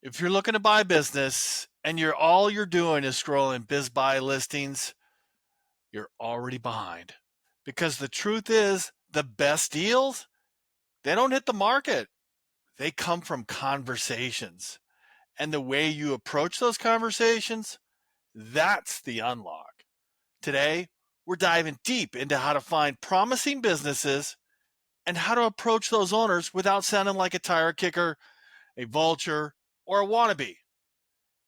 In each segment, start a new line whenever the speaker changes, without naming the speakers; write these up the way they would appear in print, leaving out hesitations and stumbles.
If you're looking to buy a business and all you're doing is scrolling biz buy listings, you're already behind. Because the truth is, the best deals, they don't hit the market. They come from conversations. And the way you approach those conversations, that's the unlock. Today, we're diving deep into how to find promising businesses and how to approach those owners without sounding like a tire kicker, a vulture, or a wannabe.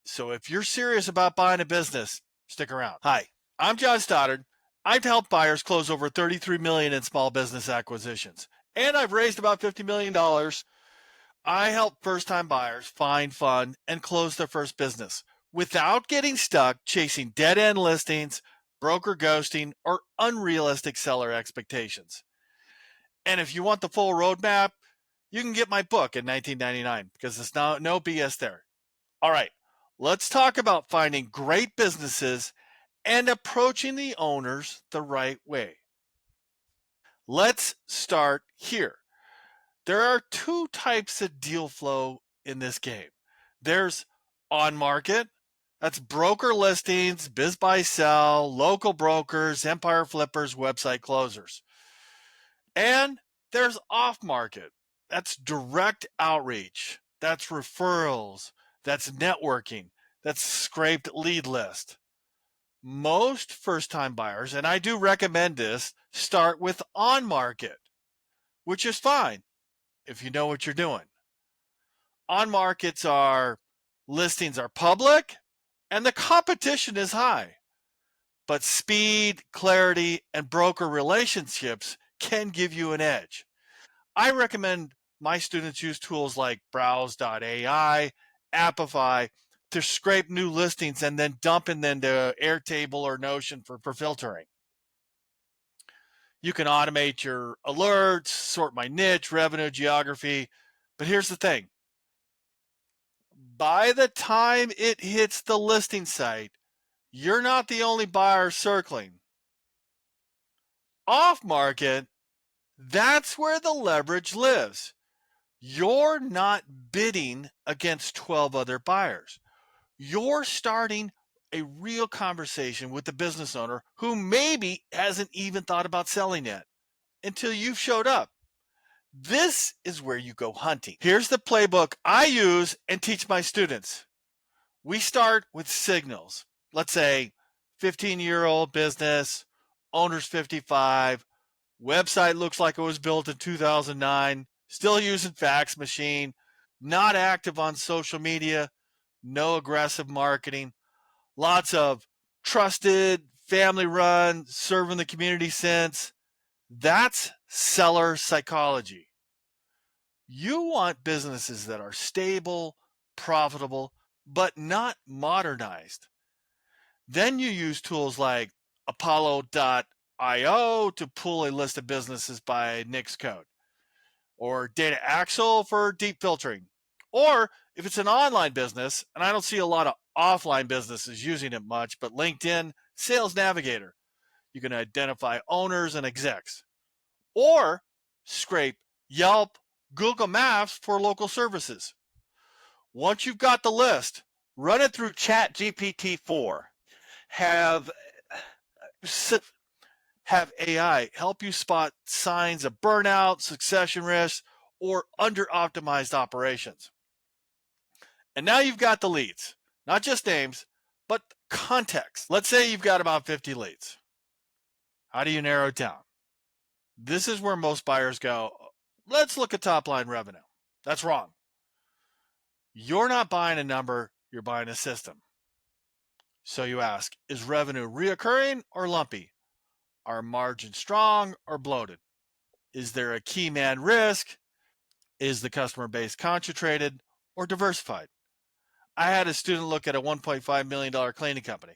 So if you're serious about buying a business, stick around. Hi, I'm John Stoddard. I've helped buyers close over $33 million in small business acquisitions, and I've raised about $50 million. I help first-time buyers find, fund, and close their first business without getting stuck chasing dead-end listings, broker ghosting, or unrealistic seller expectations. And if you want the full roadmap, you can get my book at $19.99 because there's no BS there. All right, let's talk about finding great businesses and approaching the owners the right way. Let's start here. There are two types of deal flow in this game. There's on market, that's broker listings, biz buy sell, local brokers, empire flippers, website closers. And there's off market, that's direct outreach, that's referrals, that's networking, that's scraped lead list. Most first time buyers, and I do recommend this, start with on market, which is fine if you know what you're doing. On markets listings are public and the competition is high, but speed, clarity, and broker relationships can give you an edge. I recommend my students use tools like Browse.ai, Appify to scrape new listings and then dump them into Airtable or Notion for filtering. You can automate your alerts, sort by niche, revenue, geography. But here's the thing. By the time it hits the listing site, you're not the only buyer circling. Off market, that's where the leverage lives. You're not bidding against 12 other buyers. You're starting a real conversation with the business owner who maybe hasn't even thought about selling yet until you've showed up. This is where you go hunting. Here's the playbook I use and teach my students. We start with signals. Let's say 15-year-old business, owner's 55, website looks like it was built in 2009, still using fax machine, not active on social media, no aggressive marketing, lots of trusted, family run, serving the community since. That's seller psychology. You want businesses that are stable, profitable, but not modernized. Then you use tools like Apollo.io to pull a list of businesses by NICS code, or DataAxle for deep filtering. Or if it's an online business, and I don't see a lot of offline businesses using it much, but LinkedIn Sales Navigator, you can identify owners and execs. Or scrape Yelp, Google Maps for local services. Once you've got the list, run it through ChatGPT-4. Have AI help you spot signs of burnout, succession risks, or under-optimized operations. And now you've got the leads, not just names, but context. Let's say you've got about 50 leads. How do you narrow it down? This is where most buyers go, let's look at top line revenue. That's wrong. You're not buying a number, you're buying a system. So you ask, is revenue reoccurring or lumpy? Are margins strong or bloated? Is there a key man risk? Is the customer base concentrated or diversified? I had a student look at a $1.5 million cleaning company.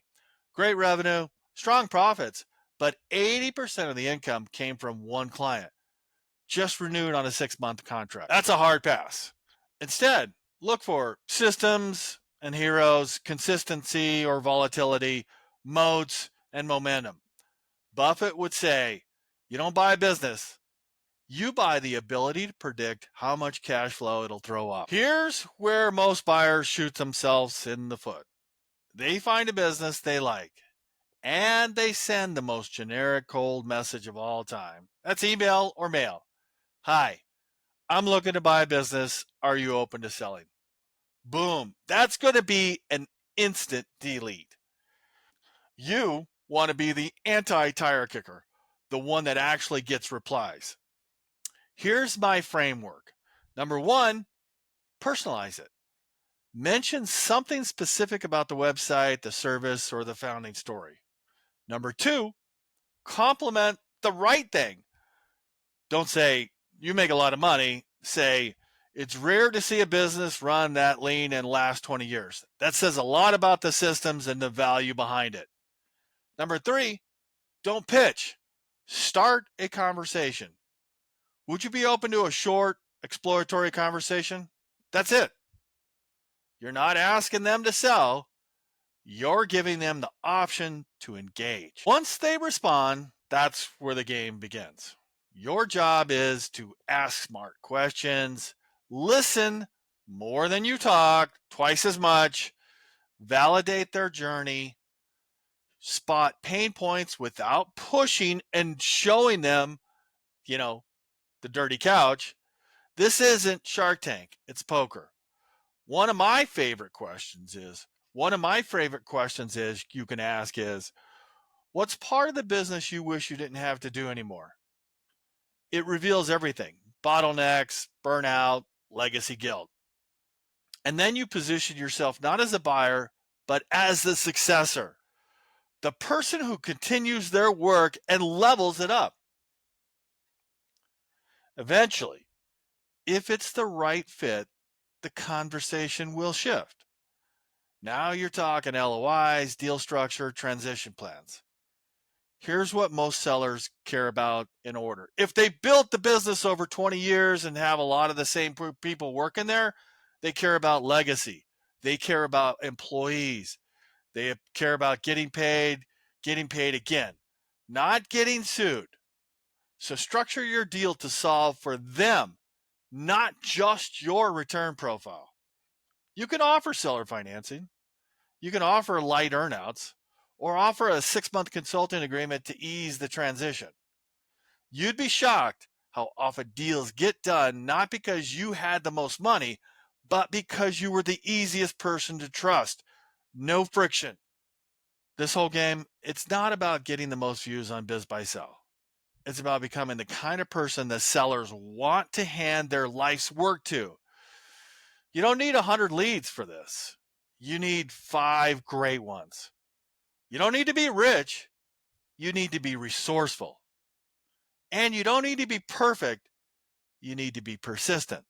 Great revenue, strong profits, but 80% of the income came from one client, just renewed on a 6-month contract. That's a hard pass. Instead, look for systems and heroes, consistency or volatility, moats, and momentum. Buffett would say, you don't buy a business, You buy the ability to predict how much cash flow it'll throw up. Here's where most buyers shoot themselves in the foot. They find a business they like, and they send the most generic cold message of all time. That's email or mail. Hi, I'm looking to buy a business. Are you open to selling? Boom. That's going to be an instant delete. You want to be the anti-tire kicker, the one that actually gets replies. Here's my framework. Number one, personalize it. Mention something specific about the website, the service, or the founding story. Number two, compliment the right thing. Don't say, you make a lot of money. Say, it's rare to see a business run that lean and last 20 years. That says a lot about the systems and the value behind it. Number three, don't pitch. Start a conversation. Would you be open to a short, exploratory conversation? That's it. You're not asking them to sell. You're giving them the option to engage. Once they respond, that's where the game begins. Your job is to ask smart questions, listen more than you talk, twice as much, validate their journey, spot pain points without pushing and showing them, the dirty couch. This isn't Shark Tank, it's poker. One of my favorite questions you can ask is, what's part of the business you wish you didn't have to do anymore? It reveals everything: bottlenecks, burnout, legacy guilt. And then you position yourself not as a buyer, but as the successor, the person who continues their work and levels it up. Eventually, if it's the right fit, the conversation will shift. Now you're talking LOIs, deal structure, transition plans. Here's what most sellers care about in order. If they built the business over 20 years and have a lot of the same people working there, they care about legacy. They care about employees. They care about getting paid again, not getting sued. So structure your deal to solve for them, not just your return profile. You can offer seller financing. You can offer light earnouts, or offer a 6-month consulting agreement to ease the transition. You'd be shocked how often deals get done not because you had the most money, but because you were the easiest person to trust. No friction. This whole game, it's not about getting the most views on BizBuySell. It's about becoming the kind of person that sellers want to hand their life's work to. You don't need 100 leads for this. You need 5 great ones. You don't need to be rich. You need to be resourceful. And you don't need to be perfect. You need to be persistent.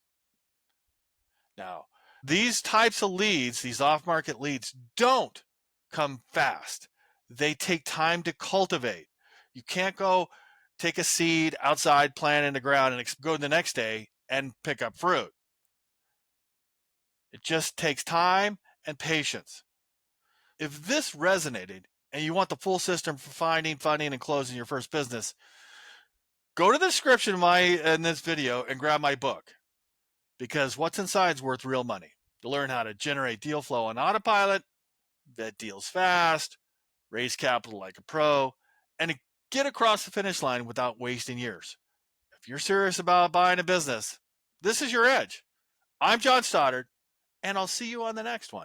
Now, these types of leads, these off-market leads, don't come fast. They take time to cultivate. You can't go take a seed outside, plant in the ground, and go the next day and pick up fruit. It just takes time and patience. If this resonated and you want the full system for finding, funding, and closing your first business, go to the description in this video and grab my book, because what's inside is worth real money. To learn how to generate deal flow on autopilot, vet deals fast, raise capital like a pro, and get across the finish line without wasting years. If you're serious about buying a business, this is your edge. I'm John Stoddard, and I'll see you on the next one.